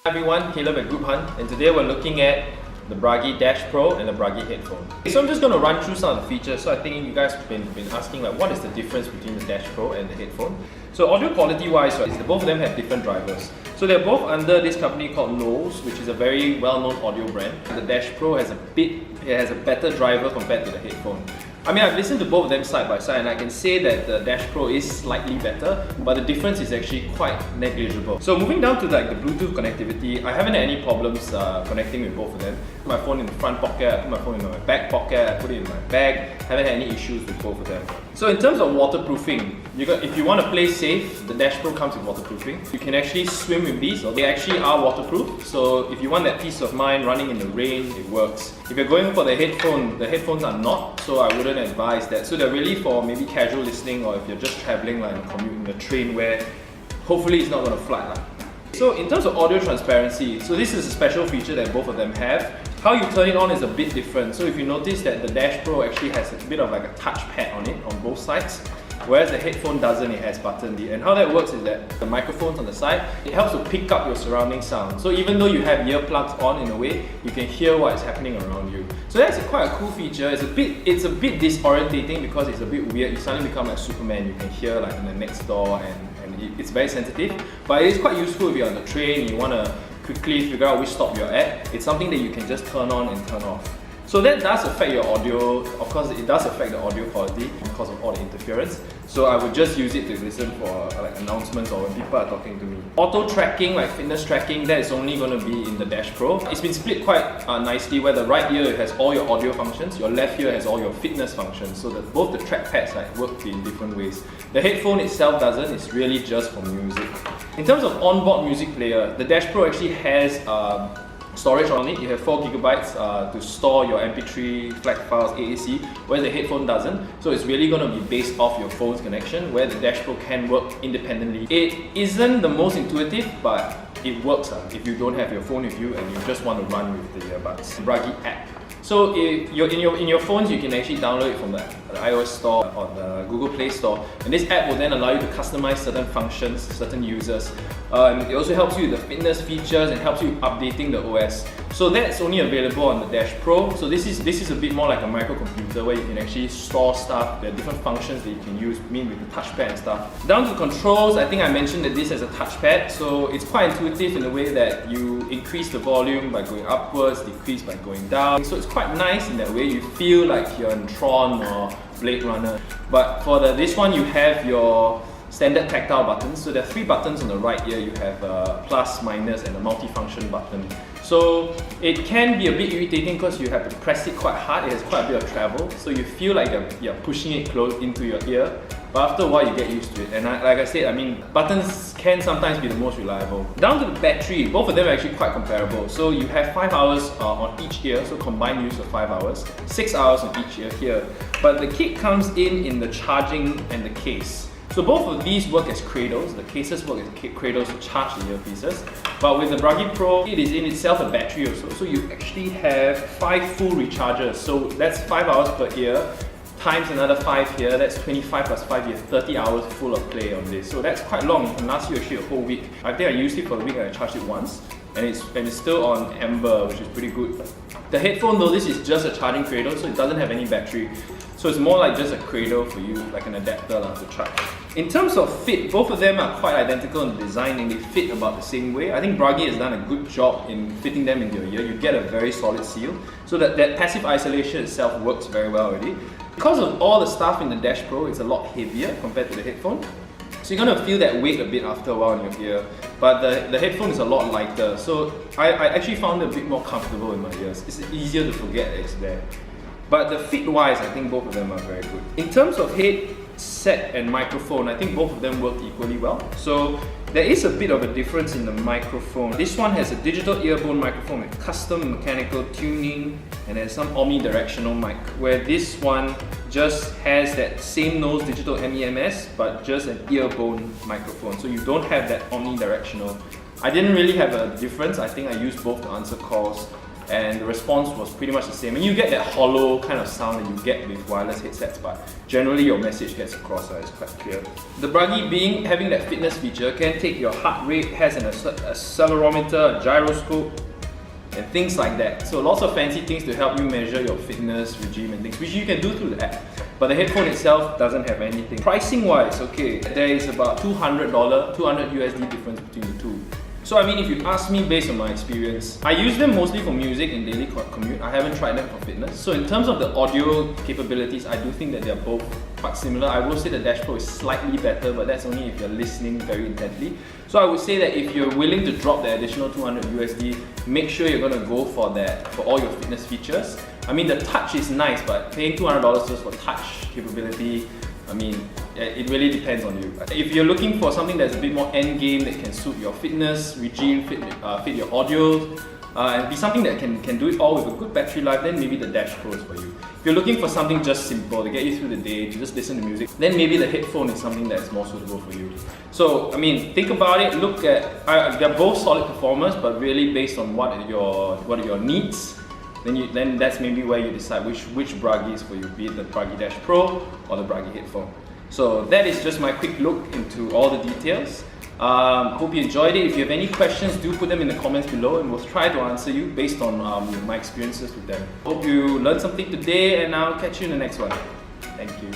Hi everyone, Caleb at Grouphunt, and today we're looking at the Bragi Dash Pro and the Bragi Headphone. So I'm just going to run through some of the features. So I think you guys have been asking like, what is the difference between the Dash Pro and the Headphone? So audio quality wise, right, both of them have different drivers. So they're both under this company called Knowles, which is a very well-known audio brand. The Dash Pro has a better driver compared to the Headphone. I mean, I've listened to both of them side by side and I can say that the Dash Pro is slightly better, but the difference is actually quite negligible. So moving down to like the Bluetooth connectivity, I haven't had any problems connecting with both of them. My phone in the front pocket, I put my phone in my back pocket, I put it in my bag, haven't had any issues with both of them. So in terms of waterproofing, if you want to play safe, the Dash Pro comes with waterproofing. You can actually swim with these, they actually are waterproof. So if you want that peace of mind running in the rain, it works. If you're going for the headphones are not, so I wouldn't advise that. So they're really for maybe casual listening, or if you're just traveling like a commute in the train where hopefully it's not going to flood. So in terms of audio transparency, so this is a special feature that both of them have. How you turn it on is a bit different. So if you notice that the Dash Pro actually has a bit of like a touch pad on it on both sides, whereas the headphone doesn't, it has button D. And how that works is that the microphones on the side, it helps to pick up your surrounding sound. So even though you have earplugs on in a way, you can hear what is happening around you. So that's quite a cool feature. It's a bit disorientating because it's a bit weird. You suddenly become like Superman. You can hear like in the next door and it's very sensitive. But it is quite useful if you're on the train and you want to quickly figure out which stop you're at. It's something that you can just turn on and turn off. So that does affect your audio. Of course, it does affect the audio quality because of all the interference. So I would just use it to listen for like announcements or when people are talking to me. Auto tracking, like fitness tracking, that is only going to be in the Dash Pro. It's been split quite nicely where the right ear has all your audio functions, your left ear has all your fitness functions. So that both the trackpads work in different ways. The headphone itself doesn't, it's really just for music. In terms of onboard music player, the Dash Pro actually has storage on it. You have 4 GB to store your MP3, FLAC files, AAC, whereas the headphone doesn't. So it's really going to be based off your phone's connection, where the Dash Pro can work independently. It isn't the most intuitive, but it works if you don't have your phone with you and you just want to run with the earbuds. Bragi app. So if you're in your phones, you can actually download it from the iOS store or the Google Play Store, and this app will then allow you to customize certain functions, certain users. It also helps you with the fitness features and helps you updating the OS. So that's only available on the Dash Pro. So this is a bit more like a microcomputer where you can actually store stuff. There are different functions that you can use, with the touchpad and stuff. Down to controls, I think I mentioned that this has a touchpad, so it's quite intuitive in the way that you increase the volume by going upwards, decrease by going down. So it's quite nice in that way. You feel like you're in Tron or Blade Runner. But for this one, you have your standard tactile buttons. So there are 3 buttons on the right here. You have a plus, minus, and a multi-function button. So it can be a bit irritating because you have to press it quite hard. It has quite a bit of travel, so you feel like you're pushing it close into your ear. But after a while, you get used to it. And like I said, I mean, buttons can sometimes be the most reliable. Down to the battery, both of them are actually quite comparable. So you have 5 hours on each ear, so combined use of 5 hours, 6 hours on each ear here. But the kit comes in the charging and the case. So both of these work as cradles. The cases work as cradles to charge the earpieces. But with the Bragi Pro, it is in itself a battery also. So you actually have 5 full recharges. So that's 5 hours per ear, times another 5 here, that's 25 plus 5 here, 30 hours full of play on this. So that's quite long, it can last you actually a whole week. I think I used it for a week and I charged it once. And it's still on amber, which is pretty good. The headphone though, this is just a charging cradle, so it doesn't have any battery. So it's more like just a cradle for you, like an adapter to charge. In terms of fit, both of them are quite identical in design and they fit about the same way. I think Bragi has done a good job in fitting them into your ear. You get a very solid seal. So that passive isolation itself works very well already. Because of all the stuff in the Dash Pro, it's a lot heavier compared to the headphone. So you're going to feel that weight a bit after a while in your ear. But the headphone is a lot lighter. So I actually found it a bit more comfortable in my ears. It's easier to forget that it's there. But the fit-wise, I think both of them are very good. In terms of headset and microphone, I think both of them work equally well. So there is a bit of a difference in the microphone. This one has a digital earbone microphone with custom mechanical tuning and then some omnidirectional mic, where this one just has that same nose digital MEMS but just an earbone microphone. So you don't have that omnidirectional. I didn't really have a difference. I think I used both to answer calls. and the response was pretty much the same. And you get that hollow kind of sound that you get with wireless headsets, but generally your message gets across, so it's quite clear. The Bragi having that fitness feature can take your heart rate, has an accelerometer, a gyroscope, and things like that. So lots of fancy things to help you measure your fitness regime and things, which you can do through the app. But the headphone itself doesn't have anything. Pricing wise, okay, there is about $200 USD difference between the two. So I mean, if you ask me based on my experience, I use them mostly for music and daily commute. I haven't tried them for fitness. So in terms of the audio capabilities, I do think that they're both quite similar. I will say the Dash Pro is slightly better, but that's only if you're listening very intently. So I would say that if you're willing to drop the additional 200 USD, make sure you're going to go for that, for all your fitness features. I mean, the touch is nice, but paying $200 just for touch capability, I mean, it really depends on you. If you're looking for something that's a bit more end game that can suit your fitness regime, fit your audio, and be something that can do it all with a good battery life, then maybe the Dash Pro is for you. If you're looking for something just simple to get you through the day, to just listen to music, then maybe the headphone is something that's more suitable for you. So, I mean, think about it, look at, they're both solid performers, but really based on what are your needs, then that's maybe where you decide which Bragi is for you, be it the Bragi Dash Pro or the Bragi headphone. So that is just my quick look into all the details. Hope you enjoyed it. If you have any questions, do put them in the comments below and we'll try to answer you based on my experiences with them. Hope you learned something today, and I'll catch you in the next one. Thank you.